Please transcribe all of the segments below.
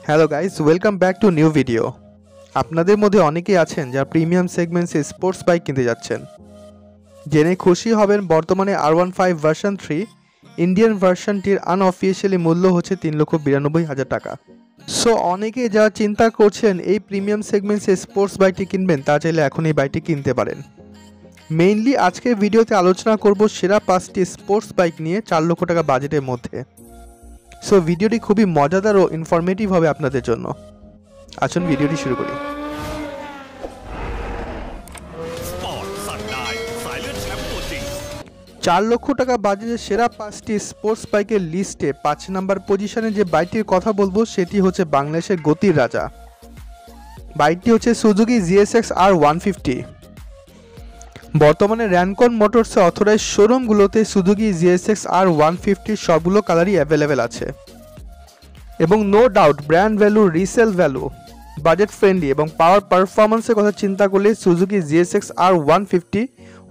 Hello guys, welcome back to new video. আপনাদের মধ্যে অনেকেই আছেন যারা প্রিমিয়াম সেগমেন্টসে স্পোর্টস বাইক কিনতে যাচ্ছেন। জেনে খুশি হবেন বর্তমানে R15 ভার্সন 3 ইন্ডিয়ান ভার্সনটির আনঅফিসিয়ালি মূল্য হচ্ছে 3,92,000 টাকা। সো অনেকে যারা চিন্তা করছেন এই প্রিমিয়াম সেগমেন্টসে স্পোর্টস বাইকটি কিনবেন, তা চাইলে এখন এই বাইকটি কিনতে পারেন। মেইনলি আজকের ভিডিওতে আলোচনা করব সেরা 5টি স্পোর্টস বাইক নিয়ে 4 লক্ষ টাকা বাজেটের মধ্যে। সো ভিডিওটি খুবই মজাদার ও ইনফরমেটিভ হবে আপনাদের জন্য। আসুন ভিডিওটি শুরু করি। 4 লক্ষ টাকা বাজেটের সেরা 5টি স্পোর্টস বাইকের লিস্টে 5 নাম্বার পজিশনে যে বাইকটির কথা বলবো সেটি হচ্ছে বাংলাদেশের গতির রাজা। বাইকটি হচ্ছে সুজুকি GSX R150। বর্তমানে র্যানকন মোটরসে অথরাইজড শোরুমগুলোতে সুজুকি GSX R150 সবগুলো কালারই অ্যাভেলেবেল আছে এবং no doubt brand value, resale value, budget friendly এবং পাওয়ার পারফরমেন্সের কথা চিন্তা করলে Suzuki GSX R150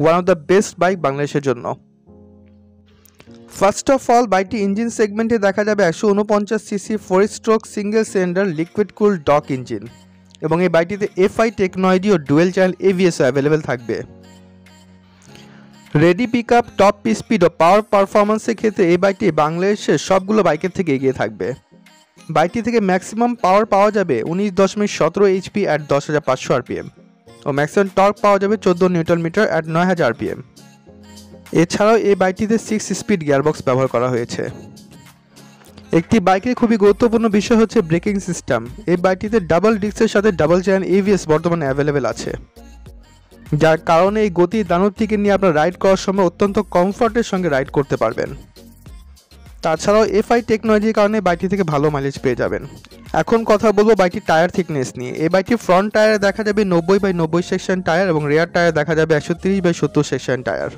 one of the best bike বাংলাদেশের জন্য। ফার্স্ট অফ অল, বাইকটি ইঞ্জিন সেগমেন্টে দেখা যাবে 149cc 4 stroke single cylinder liquid cooled engine এবং এই বাইকটিতে FI টেকনোলজি ও ডুয়েল চ্যানেল ABS অ্যাভেলেবেল থাকবে। রেডি পিকআপ, টপ স্পিড ও পাওয়ার পারফরমেন্সের ক্ষেত্রে এই বাইকটি বাংলাদেশের সবগুলো বাইকের থেকে এগিয়ে থাকবে। বাইকটি থেকে ম্যাক্সিমাম পাওয়ার পাওয়া যাবে 19.17 HP অ্যাট 10,500 RPM ও ম্যাক্সিমাম টর্ক পাওয়া যাবে 14 নিউটন মিটার অ্যাট 9,000 RPM। এছাড়াও এই বাইকটিতে 6 স্পিড গিয়ারবক্স ব্যবহার করা হয়েছে। একটি বাইকের খুবই গুরুত্বপূর্ণ বিষয় হচ্ছে ব্রেকিং সিস্টেম। এই বাইকটিতে ডাবল ডিস্কের সাথে ডাবল চ্যানেল ABS বর্তমানে অ্যাভেলেবেল আছে, যার কারণে এই গতির দানবটিকে নিয়ে আপনার রাইড করার সময় অত্যন্ত কমফর্টের সঙ্গে রাইড করতে পারবেন। তাছাড়াও FI টেকনোলজির কারণে বাইকটি থেকে ভালো মাইলেজ পেয়ে যাবেন। এখন কথা বলবো বাইকটির টায়ার থিকনেস নিয়ে। এই বাইকটির ফ্রন্ট টায়ারে দেখা যাবে 90/90 সেকশন টায়ার এবং রিয়ার টায়ারে দেখা যাবে 130/70 সেকশন টায়ার।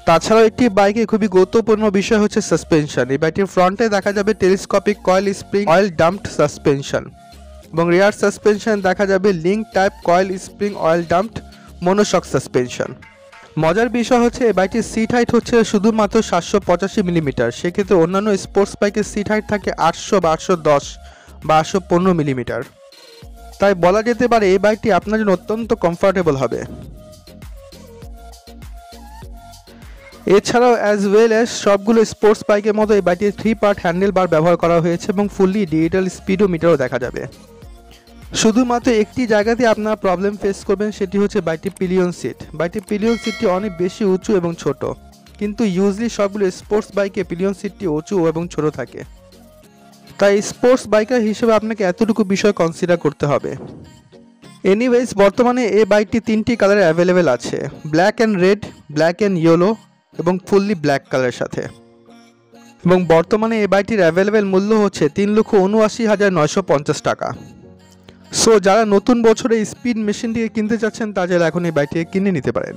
তাছাড়াও একটি বাইকে খুবই গুরুত্বপূর্ণ বিষয় হচ্ছে সাসপেনশন। এই বাইকটির ফ্রন্টে দেখা যাবে telescopic coil spring oil damped suspension এবং রিয়ার সাসপেনশন দেখা যাবে link type coil spring oil damped monoshock suspension. মজার বিষয় হচ্ছে এই বাইকটির সিট হাইট হচ্ছে শুধুমাত্র 785 মিলিমিটার। সেক্ষেত্রে অন্যান্য স্পোর্টস বাইকের সিট হাইট থাকে 800 বা 810 বা 815 মিলিমিটার। তাই বলা যেতে পারে এই বাইকটি আপনার জন্য অত্যন্ত কমফোর্টেবল হবে। এছাড়াও অ্যাজ ওয়েল অ্যাজ সবগুলো স্পোর্টস বাইকের মতো এই বাইকটির 3 পার্ট হ্যান্ডেল বার ব্যবহার করা হয়েছে এবং ফুললি ডিজিটাল স্পিডোমিটারও দেখা যাবে। শুধুমাত্র একটি জায়গাতে আপনারা প্রবলেম ফেস করবেন, সেটি হচ্ছে বাইকটির পিলিয়ন সিট। বাইকটির পিলিয়ন সিটটি অনেক বেশি উঁচু এবং ছোট, কিন্তু ইউজুয়ালি সবগুলো স্পোর্টস বাইকে পিলিয়ন সিটটি উঁচু এবং ছোট থাকে। তাই স্পোর্টস বাইকার হিসেবে আপনাকে এতটুকু বিষয় কনসিডার করতে হবে। এনিওয়েজ, বর্তমানে এই বাইকটি 3টি কালারে অ্যাভেলেবেল আছে, black and red, black and yellow এবং ফুললি ব্ল্যাক কালারের সাথে। এবং বর্তমানে এই বাইকটির অ্যাভেলেবেল মূল্য হচ্ছে 3,79,950 টাকা। সো যারা নতুন বছরে স্পিড মেশিনটিকে কিনতে চাচ্ছেন তারা এখন এই বাইকটিকে কিনে নিতে পারেন।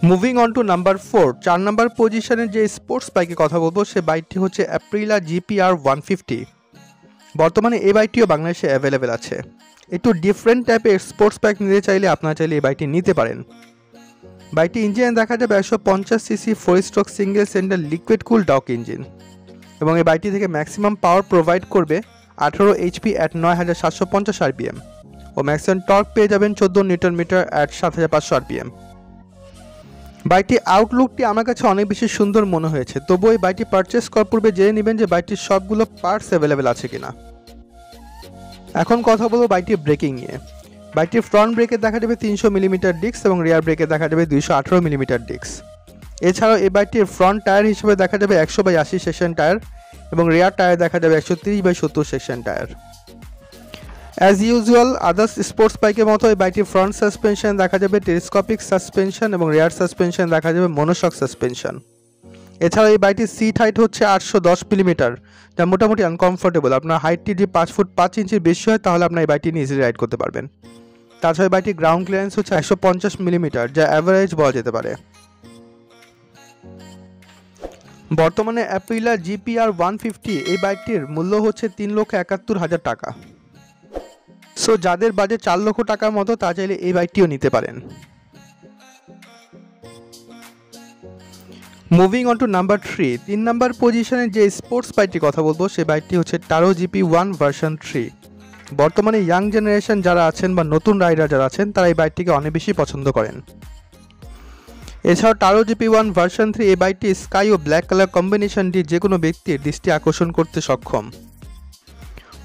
Moving on to number 4, 4 number পজিশনের যে স্পোর্টস বাইকের কথা বলবো সে বাইকটি হচ্ছে অ্যাপ্রিলা GPR 150। বর্তমানে এই বাইকটিও বাংলাদেশে অ্যাভেলেবেল আছে। একটু ডিফারেন্ট টাইপের স্পোর্টস বাইক নিতে চাইলে আপনারা চাইলে এই বাইকটি নিতে পারেন। বাইকটি ইঞ্জিনে দেখা যাবে 150cc 4 stroke single cylinder liquid cooled engine এবং এই বাইকটি থেকে ম্যাক্সিমাম পাওয়ার প্রোভাইড করবে 18 HP অ্যাট 9,750 RPM ও ম্যাক্সিমাম টর্ক পেয়ে যাবেন 14 নিউটন মিটার অ্যাট 7,500 RPM। বাইকটির আউটলুকটি আমার কাছে অনেক বেশি সুন্দর মনে হয়েছে, তবুও এই বাইকটি পারচেস করার পূর্বে জেনে নেবেন যে বাইকটির সবগুলো পার্টস অ্যাভেলেবেল আছে কিনা। এখন কথা বলবো বাইকটির ব্রেকিং নিয়ে। বাইকটির ফ্রন্ট ব্রেকে দেখা যাবে 300 মিলিমিটার ডিস্ক এবং রিয়ার ব্রেকে দেখা যাবে 218 মিলিমিটার ডিস্ক। এছাড়াও এই বাইকটির ফ্রন্ট টায়ার হিসেবে দেখা যাবে 100/80 সেকশন টায়ার এবং রিয়ার টায়ার দেখা যাবে 130/70 section tyre. As usual others sports বাইকের মতো এই বাইকটির ফ্রন্ট সাসপেনশন দেখা যাবে টেলিস্কোপিক সাসপেনশন এবং রিয়ার সাসপেনশন দেখা যাবে মনোশক সাসপেনশন। এছাড়াও এই বাইকটির সিট হাইট হচ্ছে 810 মিলিমিটার, যা মোটামুটি আনকমফোর্টেবল। আপনার হাইটটি যদি 5 ফুট 5 ইঞ্চির বেশি হয় তাহলে আপনার এই বাইকটি নিয়ে ইজিলি রাইড করতে পারবেন। তাছাড়া এই বাইকটির গ্রাউন্ড ক্লিয়ারেন্স হচ্ছে 150 মিলিমিটার, যা অ্যাভারেজ বলা যেতে পারে। বর্তমানে অ্যাপ্রিলা GPR 150 এই বাইকটির মূল্য হচ্ছে 3,71,000 টাকা। সো যাদের বাজেট 4 লক্ষ টাকার মতো তা চাইলে এই বাইকটিও নিতে পারেন। Moving on to number 3, 3 number পজিশনে যে স্পোর্টস বাইকটির কথা বলবো সে বাইকটি হচ্ছে টারো GP1 ভার্সন 3। বর্তমানে ইয়াং জেনারেশন যারা আছেন বা নতুন রাইডার যারা আছেন তারা এই বাইকটিকে অনেক বেশি পছন্দ করেন। এছাড়াও টারো GP1 ভার্সন 3 এই বাইকটি স্কাই ও ব্ল্যাক কালার কম্বিনেশনটি যে কোনো ব্যক্তির দৃষ্টি আকর্ষণ করতে সক্ষম।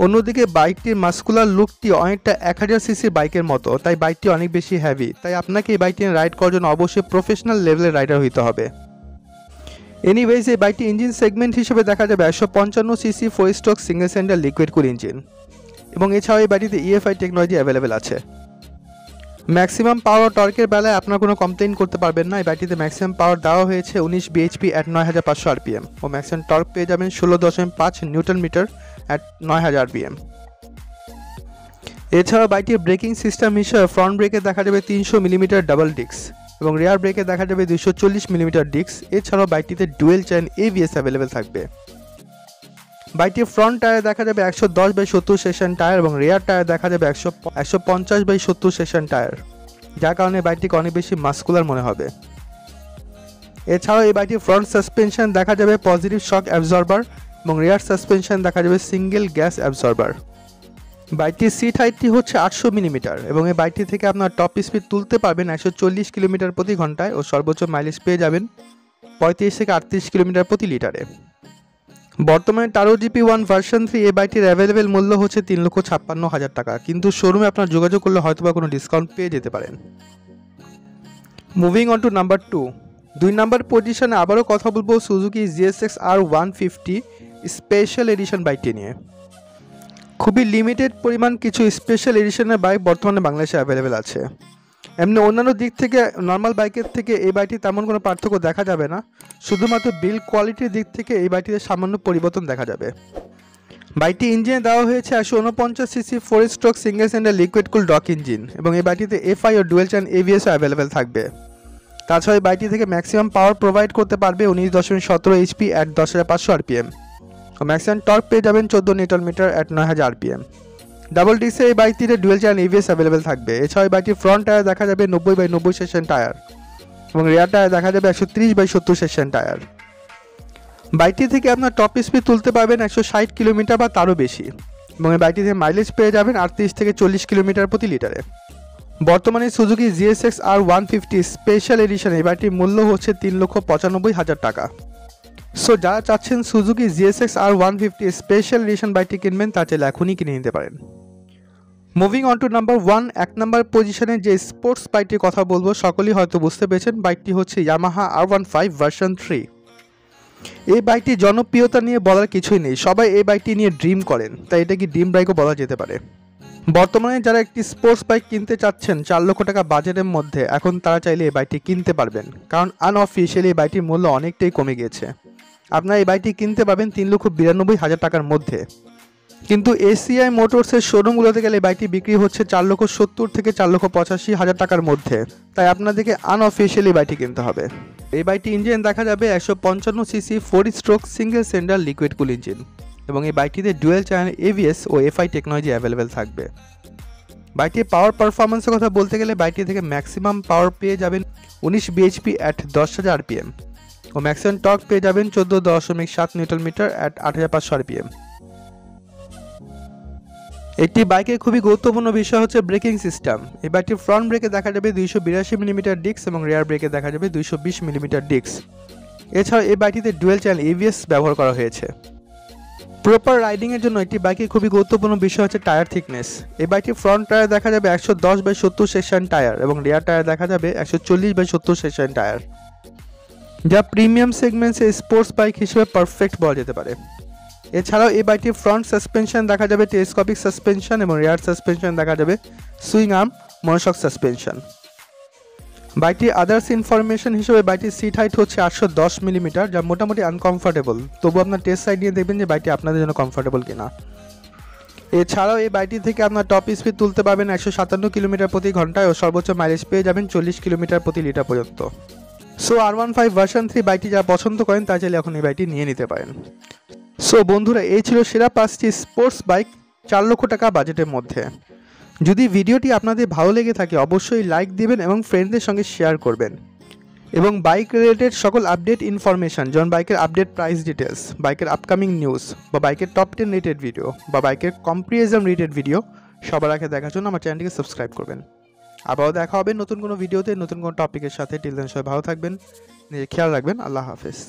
অন্যদিকে বাইকটির মাস্কুলার লুকটি অনেকটা 1000 সিসির বাইকের মতো, তাই বাইকটি অনেক বেশি হেভি, তাই আপনাকে এই বাইকটি রাইড করার জন্য অবশ্যই প্রফেশনাল লেভেলের রাইডার হইতে হবে। এনিওয়েজ এই বাইকটি ইঞ্জিন সেগমেন্ট হিসেবে দেখা যাবে 155 CC 4 stroke single cylinder liquid কুল ইঞ্জিন, এবং এছাড়াও এই বাইকটিতে EFI টেকনোলজি অ্যাভেলেবেল আছে। ম্যাক্সিমাম পাওয়ার টর্কের বেলায় আপনার কোনো কমপ্লেইন করতে পারবেন না। এই বাইকটিতে ম্যাক্সিমাম পাওয়ার দেওয়া হয়েছে 19 bhp at 9500 rpm ও ম্যাক্সিমাম টর্ক পেয়ে যাবেন 16.5 নিউটন মিটার at 9000 rpm। এছাড়াও বাইকটির ব্রেকিং সিস্টেম হিসেবে ফ্রন্ট ব্রেকে দেখা যাবে 300 মিলিমিটার ডাবল ডিস্ক এবং রিয়ার ব্রেকে দেখা যাবে 240 মিলিমিটার ডিস্ক। এছাড়াও বাইকটিতে ডুয়েল চেইন ABS অ্যাভেলেবেল থাকবে। বাইকটির ফ্রন্ট টায়ারে দেখা যাবে 110/70 সেকশন টায়ার এবং রিয়ার টায়ার দেখা যাবে 150/70 সেকশন টায়ার, যার কারণে বাইকটিকে অনেক বেশি মাস্কুলার মনে হবে। এছাড়াও এই বাইকটির ফ্রন্ট সাসপেনশন দেখা যাবে পজিটিভ শক অ্যাবজর্বার এবং রিয়ার সাসপেনশন দেখা যাবে সিঙ্গেল গ্যাস অ্যাবজর্বার। বাইকটির সিট হাইটটি হচ্ছে 800 মিলিমিটার এবং এই বাইকটি থেকে আপনার টপ স্পিড তুলতে পারবেন 140 কিলোমিটার প্রতি ঘন্টায় ও সর্বোচ্চ মাইলেজ পেয়ে যাবেন 35 থেকে 38 কিলোমিটার প্রতি লিটারে। বর্তমানে টারো GP1 ভার্সন 3 এই বাইকটির অ্যাভেলেবেল মূল্য হচ্ছে 3,56,000 টাকা, কিন্তু শোরুমে আপনার যোগাযোগ করলে হয়তোবা কোনো ডিসকাউন্ট পেয়ে যেতে পারেন। Moving on to number 2, 2 number পজিশনে আবারও কথা বলবো Suzuki GSX R150 special edition বাইকটি নিয়ে। খুবই লিমিটেড পরিমাণ কিছু স্পেশাল এডিশনের বাইক বর্তমানে বাংলাদেশে অ্যাভেলেবেল আছে। এমনি অন্যান্য দিক থেকে নর্মাল বাইকের থেকে এই বাইকটি তেমন কোনো পার্থক্য দেখা যাবে না, শুধুমাত্র বিল্ড কোয়ালিটির দিক থেকে এই বাইকটিতে সামান্য পরিবর্তন দেখা যাবে। বাইকটি ইঞ্জিনে দেওয়া হয়েছে 149 CC 4 stroke single cylinder liquid cooled engine এবং এই বাইকটিতে FI ও ডুয়েল চেইন ABS অ্যাভেলেবেল থাকবে। তাছাড়া এই বাইকটি থেকে ম্যাক্সিমাম পাওয়ার প্রোভাইড করতে পারবে 19.17 HP at 10,500 rpm ও ম্যাক্সিমাম টর্ক পেয়ে যাবেন 14 newton metre at 9000 rpm। Double ডিস্কের এই বাইকটিতে ডুয়েল চেইন ABS অ্যাভেলেবেল থাকবে। এছাড়াও এই বাইকটির ফ্রন্ট টায়ার দেখা যাবে 90/90 সেকশন টায়ার এবং রিয়ার টায়ার দেখা যাবে 130/70 সেকশন টায়ার। বাইকটি থেকে আপনার টপ স্পিড তুলতে পারবেন 160 কিলোমিটার বা তারও বেশি এবং এই বাইকটি থেকে মাইলেজ পেয়ে যাবেন 38 থেকে 40 কিলোমিটার প্রতি লিটারে। বর্তমানে Suzuki GSX R150 special edition এই বাইকটির মূল্য হচ্ছে 3,95,000 টাকা। সো যারা চাচ্ছেন Suzuki GSX R150 special edition বাইকটি কিনবেন তা চাইলে এখনই কিনে নিতে পারেন। Moving on to number 1, 1 number পজিশনে যে স্পোর্টস বাইকটির কথা বলবো সকলেই হয়তো বুঝতে পেরেছেন, বাইকটি হচ্ছে ইয়ামাহা R15 ভার্সন 3। এই বাইকটির জনপ্রিয়তা নিয়ে বলার কিছুই নেই, সবাই এই বাইকটি নিয়ে ড্রিম করেন, তাই এটা কি ড্রিম বাইকও বলা যেতে পারে। বর্তমানে যারা একটি স্পোর্টস বাইক কিনতে চাচ্ছেন 4 লক্ষ টাকা বাজেটের মধ্যে, এখন তারা চাইলে এই বাইকটি কিনতে পারবেন, কারণ আনঅফিশিয়ালি এই বাইকটির মূল্য অনেকটাই কমে গিয়েছে। আপনারা এই বাইকটি কিনতে পারবেন 3,92,000 টাকার মধ্যে, কিন্তু ACI মোটরসের শোরুমগুলোতে গেলে বাইকটি বিক্রি হচ্ছে 4,70,000 থেকে 4,85,000 টাকার মধ্যে, তাই আপনাদেরকে আনঅফিশিয়ালি বাইকটি কিনতে হবে। এই বাইকটি ইঞ্জিন দেখা যাবে 155 CC 4 stroke single cylinder liquid কুল ইঞ্জিন এবং এই বাইকটিতে ডুয়েল চেইন ABS ও FI টেকনোলজি অ্যাভেলেবেল থাকবে। বাইকটির পাওয়ার পারফরমেন্সের কথা বলতে গেলে বাইকটি থেকে ম্যাক্সিমাম পাওয়ার পেয়ে যাবেন 19 bhp at 10,000 rpm ও ম্যাক্সিমাম টর্ক পেয়ে যাবেন 14.7 নিউটন মিটার at 8,500 rpm। একটি বাইকের খুবই গুরুত্বপূর্ণ বিষয় হচ্ছে ব্রেকিং সিস্টেম। এই বাইকটির ফ্রন্ট ব্রেকে দেখা যাবে 282 মিলিমিটার ডিস্ক এবং রিয়ার ব্রেকে দেখা যাবে 220 মিলিমিটার ডিস্ক। এছাড়াও এই বাইকটিতে ডুয়েল চেইন ABS ব্যবহার করা হয়েছে। প্রপার রাইডিংয়ের জন্য একটি বাইকের খুবই গুরুত্বপূর্ণ বিষয় হচ্ছে টায়ার থিকনেস। এই বাইকটির ফ্রন্ট টায়ার দেখা যাবে 110/70 সেকশন টায়ার এবং রিয়ার টায়ার দেখা যাবে 140/70 সেকশন টায়ার, যা প্রিমিয়াম সেগমেন্টসে স্পোর্টস বাইক হিসেবে পারফেক্ট বলা যেতে পারে। এছাড়াও এই বাইকটির ফ্রন্ট সাসপেনশন দেখা যাবে টেলিস্কোপিক সাসপেনশন এবং রিয়ার সাসপেনশন দেখা যাবে সুইং আর্ম মনোশক সাসপেনশন। বাইকটির আদার্স ইনফরমেশন হিসেবে বাইকটির সিট হাইট হচ্ছে 810 মিলিমিটার, যা মোটামুটি আনকমফোর্টেবল, তবু আপনার টেস্ট সাইড নিয়ে দেখবেন যে বাইকটি আপনাদের জন্য কমফোর্টেবল কিনা। এছাড়াও এই বাইকটি থেকে আপনার টপ স্পিড তুলতে পারবেন 157 কিলোমিটার প্রতি ঘন্টায় ও সর্বোচ্চ মাইলেজ পেয়ে যাবেন 40 কিলোমিটার প্রতি লিটার পর্যন্ত। সো R15 ভার্সন 3 বাইকটি যারা পছন্দ করেন তা চাইলে এখন এই বাইকটি নিয়ে নিতে পারেন। সো বন্ধুরা, এই ছিল সেরা 5টি স্পোর্টস বাইক 4 লক্ষ টাকা বাজেটের মধ্যে। যদি ভিডিওটি আপনাদের ভালো লেগে থাকে অবশ্যই লাইক দিবেন এবং ফ্রেন্ডদের সঙ্গে শেয়ার করবেন। এবং বাইক রিলেটেড সকল আপডেট ইনফরমেশান, যেমন বাইকের আপডেট প্রাইস ডিটেলস, বাইকের আপকামিং নিউজ, বা বাইকের টপ 10 রেটেড ভিডিও, বা বাইকের কম্পারিজন রেটেড ভিডিও সবার আগে দেখার জন্য আমার চ্যানেলটিকে সাবস্ক্রাইব করবেন। আবারও দেখা হবে নতুন কোনো ভিডিওতে, নতুন কোনো টপিকের সাথে। টিল দেন সবাই ভালো থাকবেন, নিজের খেয়াল রাখবেন। আল্লাহ হাফেজ।